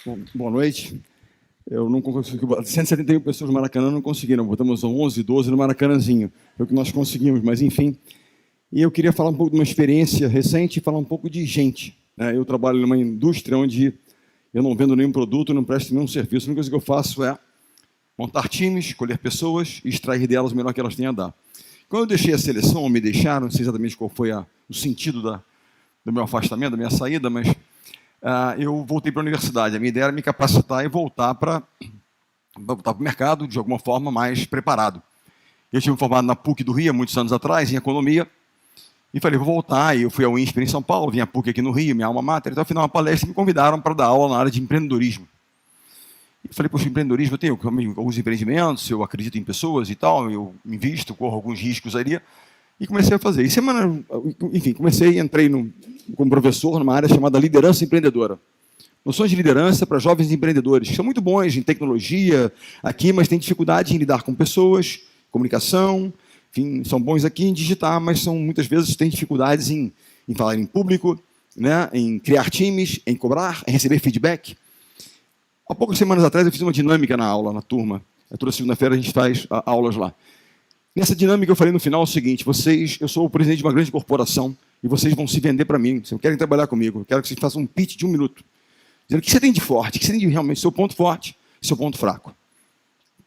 Bom, boa noite. Eu não consegui, 171 pessoas no Maracanã não conseguiram, botamos 11, 12 no Maracanãzinho, foi o que nós conseguimos, mas enfim. E eu queria falar um pouco de uma experiência recente e falar um pouco de gente. Eu trabalho numa indústria onde eu não vendo nenhum produto, não presto nenhum serviço, a única coisa que eu faço é montar times, escolher pessoas e extrair delas o melhor que elas têm a dar. Quando eu deixei a seleção, ou me deixaram, não sei exatamente qual foi o sentido do meu afastamento, da minha saída, mas eu voltei para a universidade. A minha ideia era me capacitar e voltar para o mercado de alguma forma mais preparado. Eu tive formado na PUC do Rio, há muitos anos atrás, em economia, e falei, vou voltar. E eu fui ao INSPER em São Paulo, vim à PUC aqui no Rio, minha alma mater, então, ao final, uma palestra, me convidaram para dar aula na área de empreendedorismo. E falei, poxa, empreendedorismo, eu tenho alguns empreendimentos, eu acredito em pessoas e tal, eu invisto, corro alguns riscos ali, e comecei a fazer. E comecei, entrei como professor numa área chamada liderança empreendedora. Noções de liderança para jovens empreendedores, que são muito bons em tecnologia aqui, mas têm dificuldade em lidar com pessoas, comunicação, enfim, são bons aqui em digitar, mas muitas vezes têm dificuldades em falar em público, em criar times, em cobrar, em receber feedback. Há poucas semanas atrás eu fiz uma dinâmica na aula, na turma. Toda segunda-feira a gente faz aulas lá. Nessa dinâmica eu falei no final o seguinte, eu sou o presidente de uma grande corporação e vocês vão se vender para mim, vocês querem trabalhar comigo, eu quero que vocês façam um pitch de 1 minuto. Dizendo o que você tem de forte, o que você tem de realmente seu ponto forte e seu ponto fraco. O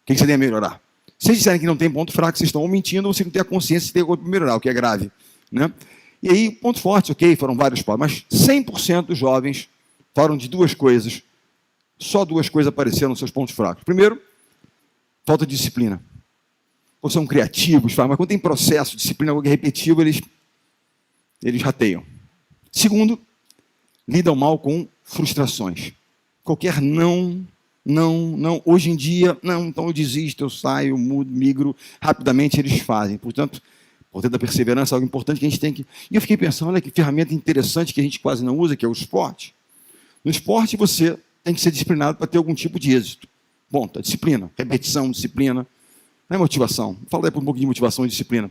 que você tem a melhorar? Se vocês disserem que não tem ponto fraco, vocês estão mentindo, ou vocês não têm a consciência de ter algo para melhorar, o que é grave. E aí, ponto forte, ok, foram vários pontos, mas 100% dos jovens falaram de 2 coisas. Só 2 coisas apareceram nos seus pontos fracos. Primeiro, falta de disciplina. Ou são criativos, mas quando tem processo, disciplina, algo repetitivo, eles rateiam. Segundo, lidam mal com frustrações. Qualquer não, hoje em dia, não, então eu desisto, eu saio, eu mudo, migro, rapidamente eles fazem. Portanto, por ter da perseverança, algo importante que a gente tem que... E eu fiquei pensando, olha que ferramenta interessante que a gente quase não usa, que é o esporte. No esporte, você tem que ser disciplinado para ter algum tipo de êxito. Ponto, a disciplina, repetição, disciplina, não é motivação. Vou falar depois um pouco de motivação e disciplina.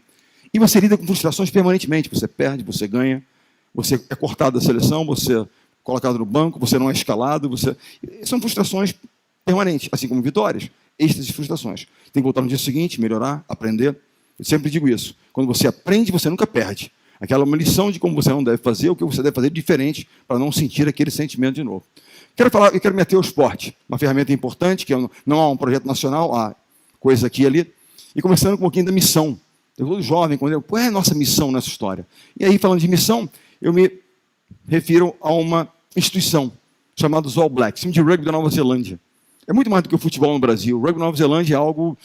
E você lida com frustrações permanentemente. Você perde, você ganha, você é cortado da seleção, você é colocado no banco, você não é escalado. São frustrações permanentes, assim como vitórias, êxtases e frustrações. Tem que voltar no dia seguinte, melhorar, aprender. Eu sempre digo isso. Quando você aprende, você nunca perde. Aquela é uma lição de como você não deve fazer, o que você deve fazer diferente para não sentir aquele sentimento de novo. Eu quero meter o esporte, uma ferramenta importante, que não há um projeto nacional, há coisa aqui e ali, e começando com um pouquinho da missão. Eu sou jovem, qual é a nossa missão nessa história? E aí, falando de missão, eu me refiro a uma instituição chamada All Blacks, time de rugby da Nova Zelândia. É muito mais do que o futebol no Brasil. O rugby da Nova Zelândia é algo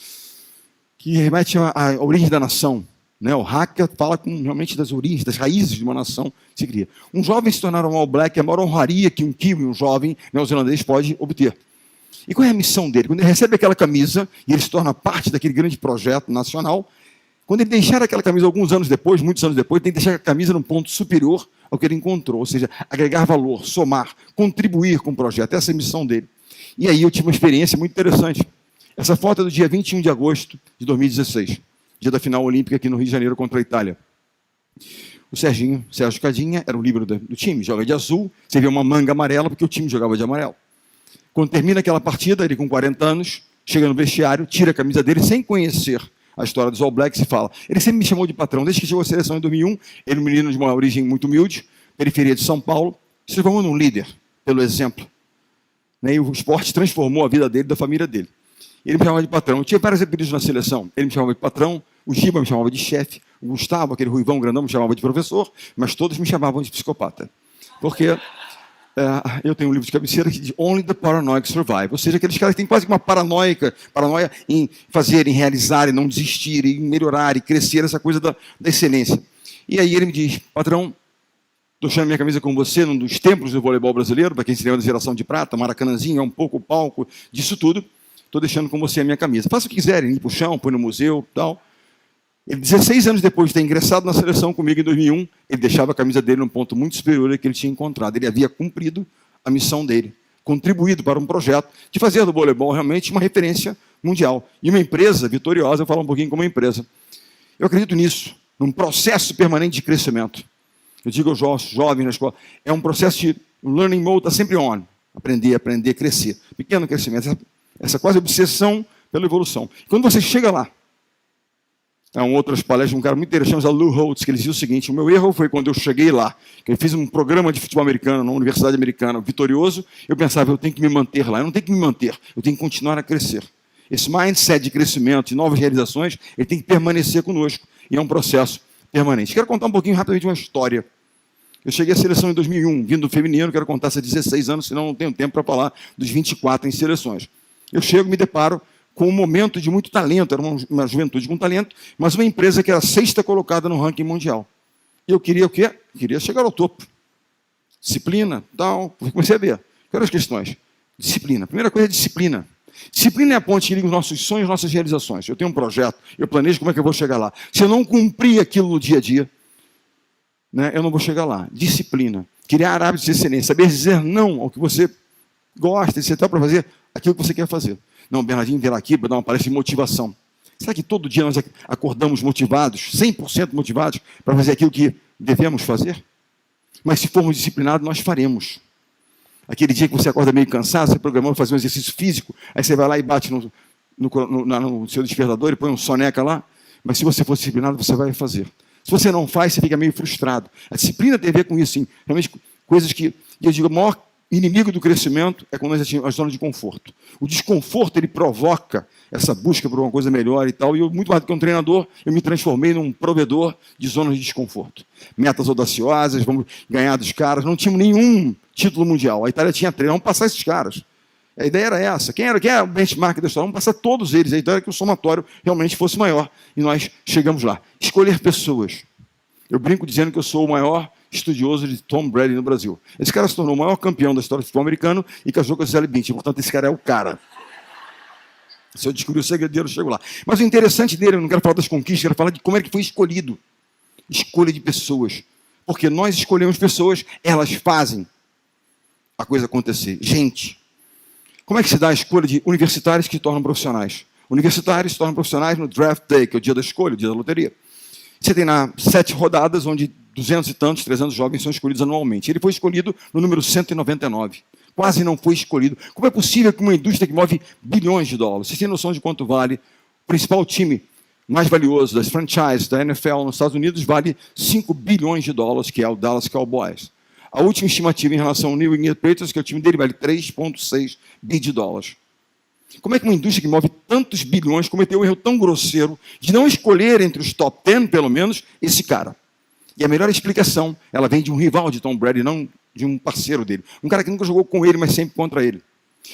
que remete à origem da nação. O Haka fala realmente das origens, das raízes de uma nação que se cria. Um jovem se tornar um All Black é a maior honraria que um kiwi, um jovem neozelandês, pode obter. E qual é a missão dele? Quando ele recebe aquela camisa e ele se torna parte daquele grande projeto nacional, quando ele deixar aquela camisa alguns anos depois, muitos anos depois, ele tem que deixar a camisa num ponto superior ao que ele encontrou, ou seja, agregar valor, somar, contribuir com o projeto. Essa é a missão dele. E aí eu tive uma experiência muito interessante. Essa foto é do dia 21 de agosto de 2016, dia da final olímpica aqui no Rio de Janeiro contra a Itália. O Sérgio Cadinha era o líbero do time, joga de azul, você vê uma manga amarela porque o time jogava de amarelo. Quando termina aquela partida, ele com 40 anos, chega no vestiário, tira a camisa dele sem conhecer a história dos All Blacks e fala, ele sempre me chamou de patrão, desde que chegou à seleção em 2001, ele é um menino de uma origem muito humilde, periferia de São Paulo, se transformou num líder, pelo exemplo. E o esporte transformou a vida dele, da família dele. Ele me chamava de patrão. Eu tinha vários apelidos na seleção. Ele me chamava de patrão, o Giba me chamava de chefe, o Gustavo, aquele ruivão grandão, me chamava de professor, mas todos me chamavam de psicopata. Porque eu tenho um livro de cabeceira que diz Only the Paranoid Survive. Ou seja, aqueles caras que têm quase uma paranoia em fazer, em realizar, em não desistir, em melhorar, e crescer, essa coisa da excelência. E aí ele me diz, patrão, estou deixando minha camisa com você num dos templos do voleibol brasileiro, para quem se lembra da geração de prata, Maracanãzinho, é um pouco o palco disso tudo. Estou deixando com você a minha camisa. Faça o que quiserem, ir para o chão, põe no museu, tal. Ele, 16 anos depois de ter ingressado na seleção comigo em 2001, ele deixava a camisa dele num ponto muito superior ao que ele tinha encontrado. Ele havia cumprido a missão dele, contribuído para um projeto de fazer do voleibol realmente uma referência mundial. E uma empresa vitoriosa, eu falo um pouquinho como uma empresa. Eu acredito nisso, num processo permanente de crescimento. Eu digo aos jovens na escola, é um processo de learning mode, está sempre on. Aprender, crescer. Pequeno crescimento, essa quase obsessão pela evolução. Quando você chega lá, outras palestras de um cara muito interessante, chamado Lou Holtz, que ele dizia o seguinte: o meu erro foi quando eu cheguei lá, que eu fiz um programa de futebol americano na Universidade Americana, vitorioso, eu pensava, eu tenho que me manter lá. Eu não tenho que me manter, eu tenho que continuar a crescer. Esse mindset de crescimento, de novas realizações, ele tem que permanecer conosco, e é um processo permanente. Quero contar um pouquinho rapidamente uma história. Eu cheguei à seleção em 2001, vindo do feminino, quero contar há 16 anos, senão não tenho tempo para falar dos 24 em seleções. Eu chego, me deparo com um momento de muito talento, era uma juventude com talento, mas uma empresa que era 6ª colocada no ranking mundial. E eu queria o quê? Queria chegar ao topo. Disciplina, tal. Comecei a ver. Quais as questões? Disciplina. A primeira coisa é disciplina. Disciplina é a ponte que liga os nossos sonhos, nossas realizações. Eu tenho um projeto, eu planejo como é que eu vou chegar lá. Se eu não cumprir aquilo no dia a dia, eu não vou chegar lá. Disciplina. Criar hábitos de excelência. Saber dizer não ao que você gosta, etc., para fazer aquilo que você quer fazer. Não, Bernardinho virá aqui para dar uma palestra de motivação. Será que todo dia nós acordamos motivados, 100% motivados, para fazer aquilo que devemos fazer? Mas se formos disciplinados, nós faremos. Aquele dia que você acorda meio cansado, você programou fazer um exercício físico, aí você vai lá e bate no seu despertador e põe um soneca lá, mas se você for disciplinado, você vai fazer. Se você não faz, você fica meio frustrado. A disciplina tem a ver com isso, sim. Realmente, coisas que, eu digo, o maior inimigo do crescimento é quando nós atingimos a zona de conforto. O desconforto, ele provoca essa busca por uma coisa melhor e tal, e eu, muito mais do que um treinador, eu me transformei num provedor de zonas de desconforto. Metas audaciosas, vamos ganhar dos caras, não tínhamos nenhum título mundial. A Itália tinha 3, vamos passar esses caras. A ideia era essa. Quem é o benchmark da história? Vamos passar todos eles. A ideia era que o somatório realmente fosse maior. E nós chegamos lá. Escolher pessoas. Eu brinco dizendo que eu sou o maior estudioso de Tom Brady no Brasil. Esse cara se tornou o maior campeão da história do futebol americano e casou com a Gisele Bündchen. Portanto, esse cara é o cara. Se eu descobrir o segredo dele, eu chego lá. Mas o interessante dele, eu não quero falar das conquistas, quero falar de como é que foi escolhido. Escolha de pessoas. Porque nós escolhemos pessoas, elas fazem a coisa acontecer. Gente, como é que se dá a escolha de universitários que se tornam profissionais? Universitários se tornam profissionais no draft day, que é o dia da escolha, o dia da loteria. Você tem 7 rodadas, onde 200 e tantos, 300 jovens são escolhidos anualmente. Ele foi escolhido no número 199. Quase não foi escolhido. Como é possível que uma indústria que move bilhões de dólares, vocês têm noção de quanto vale? O principal time mais valioso das franchises da NFL nos Estados Unidos vale 5 bilhões de dólares, que é o Dallas Cowboys. A última estimativa em relação ao New England Patriots, que é o time dele, vale 3,6 bilhões de dólares. Como é que uma indústria que move tantos bilhões cometeu um erro tão grosseiro de não escolher entre os top 10, pelo menos, esse cara? E a melhor explicação, ela vem de um rival de Tom Brady, não de um parceiro dele. Um cara que nunca jogou com ele, mas sempre contra ele.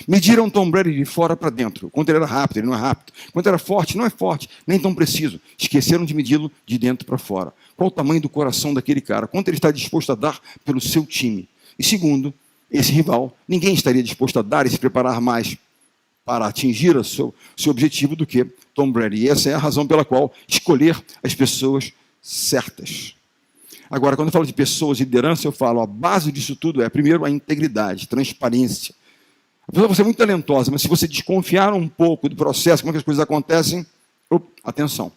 Mediram Tom Brady de fora para dentro. Quanto ele era rápido, ele não é rápido. Quanto era forte, não é forte, nem tão preciso. Esqueceram de medi-lo de dentro para fora. Qual o tamanho do coração daquele cara? Quanto ele está disposto a dar pelo seu time? E segundo, esse rival, ninguém estaria disposto a dar e se preparar mais para atingir o seu objetivo do que Tom Brady. E essa é a razão pela qual escolher as pessoas certas. Agora, quando eu falo de pessoas e liderança, eu falo, a base disso tudo é, primeiro, a integridade, transparência. A pessoa pode ser muito talentosa, mas se você desconfiar um pouco do processo, como é que as coisas acontecem, atenção.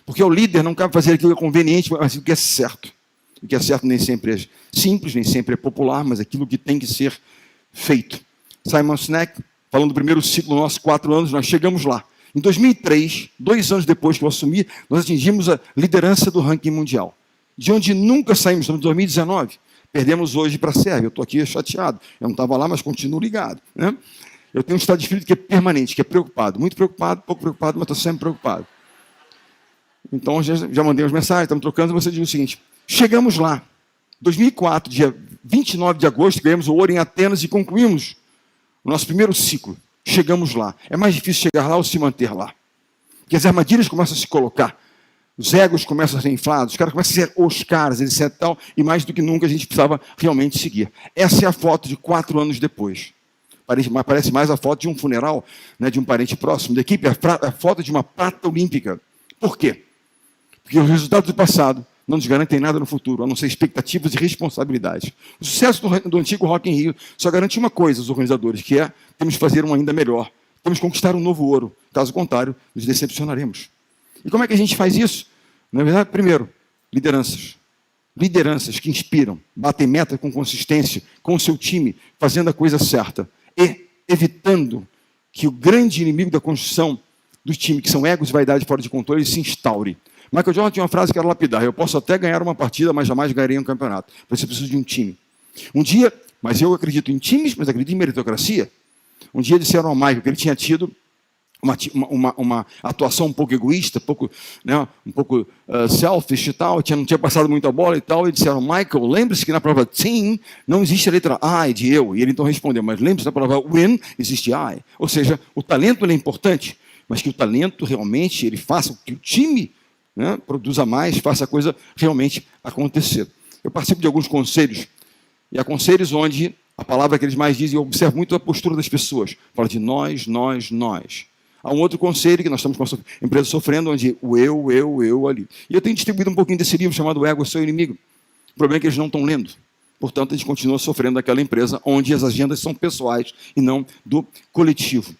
Porque o líder não cabe fazer aquilo que é conveniente, mas aquilo que é certo. O que é certo nem sempre é simples, nem sempre é popular, mas aquilo que tem que ser feito. Simon Sinek, falando do primeiro ciclo nosso, 4 anos, nós chegamos lá. Em 2003, 2 anos depois que eu assumi, nós atingimos a liderança do ranking mundial. De onde nunca saímos, estamos em 2019. Perdemos hoje para a Sérvia. Eu estou aqui chateado. Eu não estava lá, mas continuo ligado. Né? Eu tenho um estado de espírito que é permanente, que é preocupado. Muito preocupado, pouco preocupado, mas estou sempre preocupado. Então, já mandei umas mensagens, estamos trocando, e você diz o seguinte, chegamos lá. 2004, dia 29 de agosto, ganhamos o ouro em Atenas e concluímos o nosso primeiro ciclo. Chegamos lá. É mais difícil chegar lá ou se manter lá. Porque as armadilhas começam a se colocar. Os egos começam a ser inflados, os caras começam a ser os caras, etc. E tal, e mais do que nunca a gente precisava realmente seguir. Essa é a foto de 4 anos depois. Parece mais a foto de um funeral, né, de um parente próximo da equipe, a foto de uma prata olímpica. Por quê? Porque os resultados do passado não nos garantem nada no futuro, a não ser expectativas e responsabilidades. O sucesso do antigo Rock in Rio só garante uma coisa, os organizadores, que é, temos que fazer um ainda melhor. Temos que conquistar um novo ouro. Caso contrário, nos decepcionaremos. E como é que a gente faz isso? Na verdade, primeiro, lideranças. lideranças que inspiram, batem meta com consistência, com o seu time, fazendo a coisa certa e evitando que o grande inimigo da construção do time, que são egos e vaidade fora de controle, se instaure. Michael Jordan tinha uma frase que era lapidar: eu posso até ganhar uma partida, mas jamais ganharei um campeonato. Por isso eu preciso de um time. Um dia, mas eu acredito em times, mas acredito em meritocracia. Um dia disseram ao Michael que ele tinha tido uma atuação um pouco egoísta, um pouco selfish e tal, não tinha passado muita bola e tal, e disseram: Michael, lembre-se que na palavra team não existe a letra I de eu. E ele então respondeu: mas lembre-se, na palavra win existe I. Ou seja, o talento ele é importante, mas que o talento realmente ele faça com que o time produza mais, faça a coisa realmente acontecer. Eu participo de alguns conselhos, e há conselhos onde a palavra que eles mais dizem, eu observo muito a postura das pessoas. Fala de nós, nós, nós. Há um outro conselho que nós estamos com a empresa sofrendo, onde o eu ali. E eu tenho distribuído um pouquinho desse livro chamado O Ego é Seu Inimigo. O problema é que eles não estão lendo. Portanto, a gente continua sofrendo daquela empresa onde as agendas são pessoais e não do coletivo.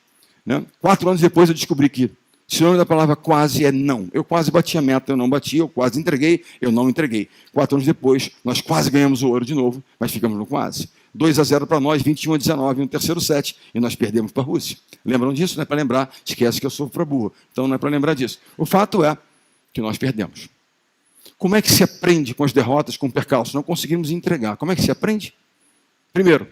4 anos depois eu descobri que o sinônimo da palavra quase é não. Eu quase bati a meta, eu não bati, eu quase entreguei, eu não entreguei. 4 anos depois, nós quase ganhamos o ouro de novo, mas ficamos no quase. 2-0 para nós, 21-19, no terceiro set, e nós perdemos para a Rússia. Lembram disso? Não é para lembrar, esquece que eu sou para burro. Então não é para lembrar disso. O fato é que nós perdemos. Como é que se aprende com as derrotas, com percalços? Não conseguimos entregar. Como é que se aprende? Primeiro,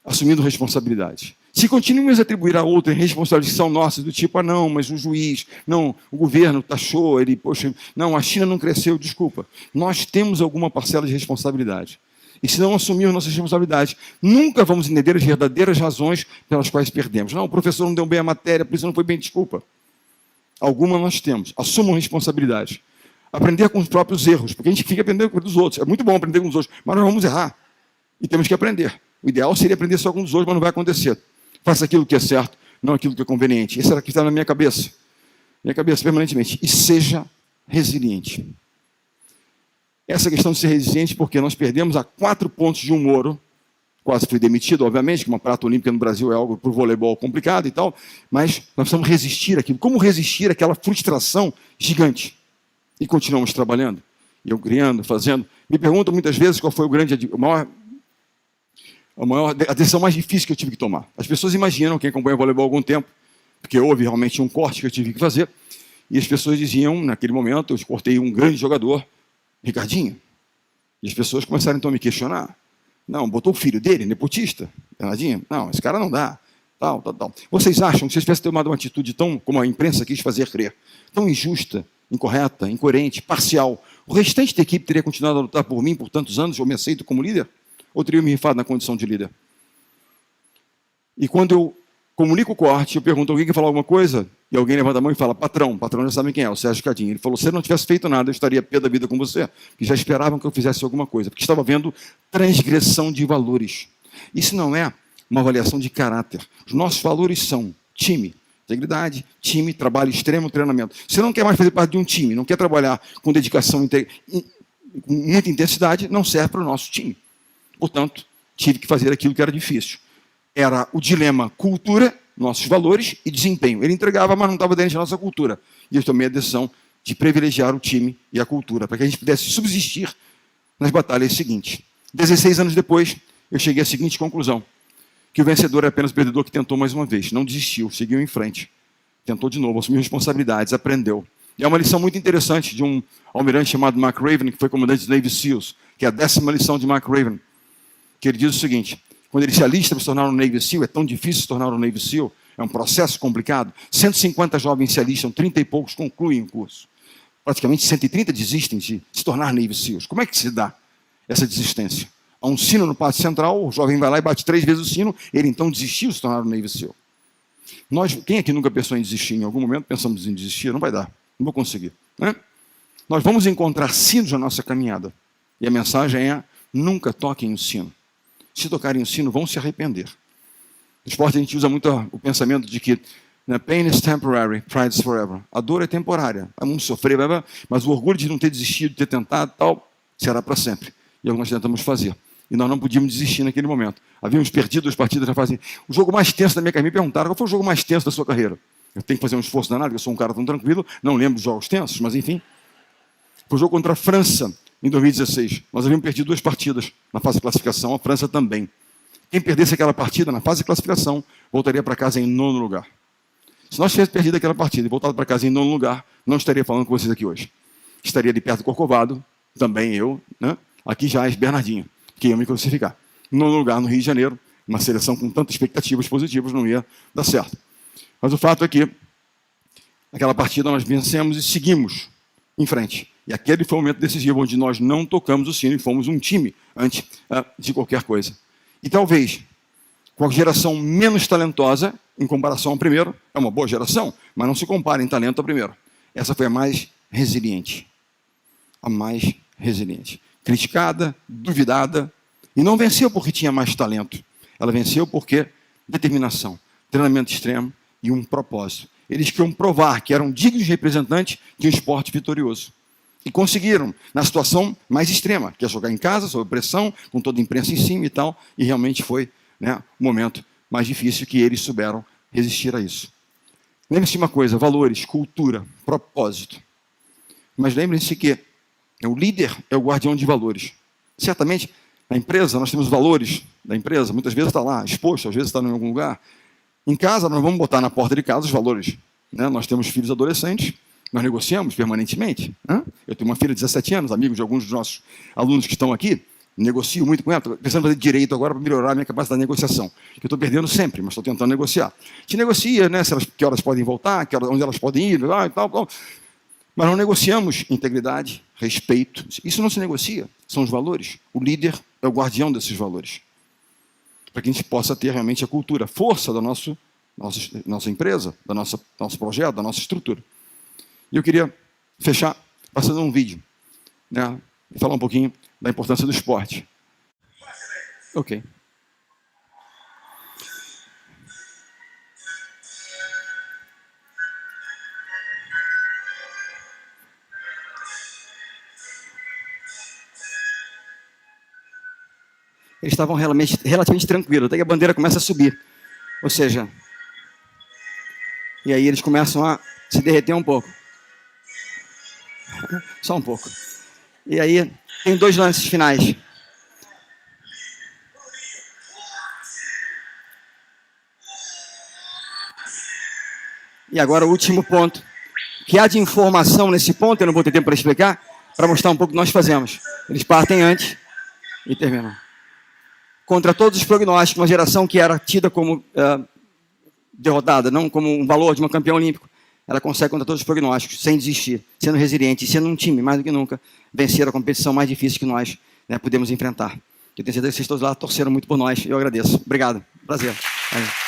assumindo responsabilidade. Se continuamos a atribuir a outra responsabilidades que são nossas, do tipo, não, mas o juiz, não, o governo taxou, não, a China não cresceu, desculpa. Nós temos alguma parcela de responsabilidade. E se não assumirmos nossas responsabilidades, nunca vamos entender as verdadeiras razões pelas quais perdemos. Não, o professor não deu bem a matéria, por isso não foi bem, desculpa. Alguma nós temos. Assumam responsabilidade. Aprender com os próprios erros, porque a gente fica aprendendo com os outros. É muito bom aprender com os outros, mas nós vamos errar. E temos que aprender. O ideal seria aprender só com os outros, mas não vai acontecer. Faça aquilo que é certo, não aquilo que é conveniente. Isso era o que está na minha cabeça. Minha cabeça permanentemente. E seja resiliente. Essa questão de ser resiliente, porque nós perdemos a 4 pontos de um ouro. Quase fui demitido, obviamente, que uma prata olímpica no Brasil é algo para o voleibol complicado e tal. Mas nós precisamos resistir àquilo. Como resistir àquela frustração gigante? E continuamos trabalhando. E eu criando, fazendo. Me perguntam muitas vezes qual foi a decisão mais difícil que eu tive que tomar. As pessoas imaginam, quem acompanha o voleibol há algum tempo, porque houve realmente um corte que eu tive que fazer, e as pessoas diziam, naquele momento, eu cortei um grande jogador, Ricardinho. E as pessoas começaram então a me questionar. Não, botou o filho dele, nepotista, Bernardinho? Não, esse cara não dá. Tal. Vocês acham que se eu tivesse tomado uma atitude tão, como a imprensa quis fazer crer, tão injusta, incorreta, incoerente, parcial, o restante da equipe teria continuado a lutar por mim por tantos anos, eu me aceito como líder? Ou teria me rifado na condição de líder? E quando eu comunico o corte, eu pergunto, alguém quer falar alguma coisa? E alguém levanta a mão e fala, patrão já sabem quem é, o Sérgio Cadinho. Ele falou, se eu não tivesse feito nada, eu estaria pé da vida com você, que já esperavam que eu fizesse alguma coisa, porque estava vendo transgressão de valores. Isso não é uma avaliação de caráter. Os nossos valores são time, integridade, time, trabalho extremo, treinamento. Você não quer mais fazer parte de um time, não quer trabalhar com dedicação, com muita intensidade, não serve para o nosso time. Portanto, tive que fazer aquilo que era difícil. Era o dilema cultura, nossos valores e desempenho. Ele entregava, mas não estava dentro da nossa cultura. E eu tomei a decisão de privilegiar o time e a cultura, para que a gente pudesse subsistir nas batalhas seguintes. 16 anos depois, eu cheguei à seguinte conclusão, que o vencedor é apenas o perdedor que tentou mais uma vez. Não desistiu, seguiu em frente. Tentou de novo, assumiu responsabilidades, aprendeu. E é uma lição muito interessante de um almirante chamado Mark Raven, que foi comandante dos Navy SEALs, que é a 10ª lição de Mark Raven, que ele diz o seguinte, quando ele se alista para se tornar um Navy SEAL, é tão difícil se tornar um Navy SEAL, é um processo complicado, 150 jovens se alistam, 30 e poucos concluem o curso. Praticamente 130 desistem de se tornar Navy SEALs. Como é que se dá essa desistência? Há um sino no pátio central, o jovem vai lá e bate 3 vezes o sino, ele então desistiu de se tornar um Navy SEAL. Quem aqui nunca pensou em desistir? Em algum momento pensamos em desistir? Não vai dar, não vou conseguir. Né? Nós vamos encontrar sinos na nossa caminhada. E a mensagem é, nunca toquem o sino. Se tocarem o sino, vão se arrepender. No esporte a gente usa muito o pensamento de que pain is temporary, pride is forever. A dor é temporária, vamos sofrer, mas o orgulho de não ter desistido, de ter tentado, tal, será para sempre. E é o que nós tentamos fazer. E nós não podíamos desistir naquele momento. Havíamos perdido 2 partidas, já fazem. O jogo mais tenso da minha carreira, me perguntaram, qual foi o jogo mais tenso da sua carreira? Eu tenho que fazer um esforço danado, porque eu sou um cara tão tranquilo, não lembro dos jogos tensos, mas enfim. Foi o jogo contra a França, em 2016. Nós havíamos perdido 2 partidas na fase de classificação, a França também. Quem perdesse aquela partida na fase de classificação, voltaria para casa em 9º lugar. Se nós tivéssemos perdido aquela partida e voltado para casa em 9º lugar, não estaria falando com vocês aqui hoje. Estaria ali perto do Corcovado, também eu, né? Aqui já é Bernardinho, que ia me classificar. Em 9º lugar no Rio de Janeiro, uma seleção com tantas expectativas positivas não ia dar certo. Mas o fato é que aquela partida nós vencemos e seguimos em frente. E aquele foi o momento decisivo onde nós não tocamos o sino e fomos um time antes de qualquer coisa. E talvez, com a geração menos talentosa, em comparação ao primeiro, é uma boa geração, mas não se compara em talento ao primeiro. Essa foi a mais resiliente. A mais resiliente. Criticada, duvidada, e não venceu porque tinha mais talento. Ela venceu porque determinação, treinamento extremo e um propósito. Eles queriam provar que eram dignos representantes de um esporte vitorioso. E conseguiram, na situação mais extrema, que é jogar em casa, sob pressão, com toda a imprensa em cima e tal, e realmente foi, né, o momento mais difícil que eles souberam resistir a isso. Lembre-se de uma coisa, valores, cultura, propósito. Mas lembrem-se que o líder é o guardião de valores. Certamente, na empresa, nós temos valores da empresa, muitas vezes está lá exposto, às vezes está em algum lugar. Em casa, nós vamos botar na porta de casa os valores. Né? Nós temos filhos adolescentes, nós negociamos permanentemente. Né? Eu tenho uma filha de 17 anos, amigo de alguns dos nossos alunos que estão aqui, negocio muito com ela, estou pensando em fazer direito agora para melhorar a minha capacidade de negociação, que eu estou perdendo sempre, mas estou tentando negociar. A gente negocia, né, que horas podem voltar, onde elas podem ir, e tal. Mas não negociamos integridade, respeito. Isso não se negocia, são os valores. O líder é o guardião desses valores. Para que a gente possa ter realmente a cultura, a força da nossa empresa, do nosso projeto, da nossa estrutura. E eu queria fechar passando um vídeo, né, e falar um pouquinho da importância do esporte. Ok. Eles estavam relativamente tranquilos, até que a bandeira começa a subir. Ou seja, e aí eles começam a se derreter um pouco. Só um pouco. E aí tem 2 lances finais. E agora o último ponto. Que há de informação nesse ponto, eu não vou ter tempo para explicar, para mostrar um pouco o que nós fazemos. Eles partem antes e terminam. Contra todos os prognósticos, uma geração que era tida como derrotada, não como um valor de uma campeã olímpico, ela consegue, contra todos os prognósticos, sem desistir, sendo resiliente e sendo um time, mais do que nunca, vencer a competição mais difícil que nós, né, podemos enfrentar. Eu tenho certeza que vocês todos lá torceram muito por nós, eu agradeço. Obrigado, prazer. Valeu.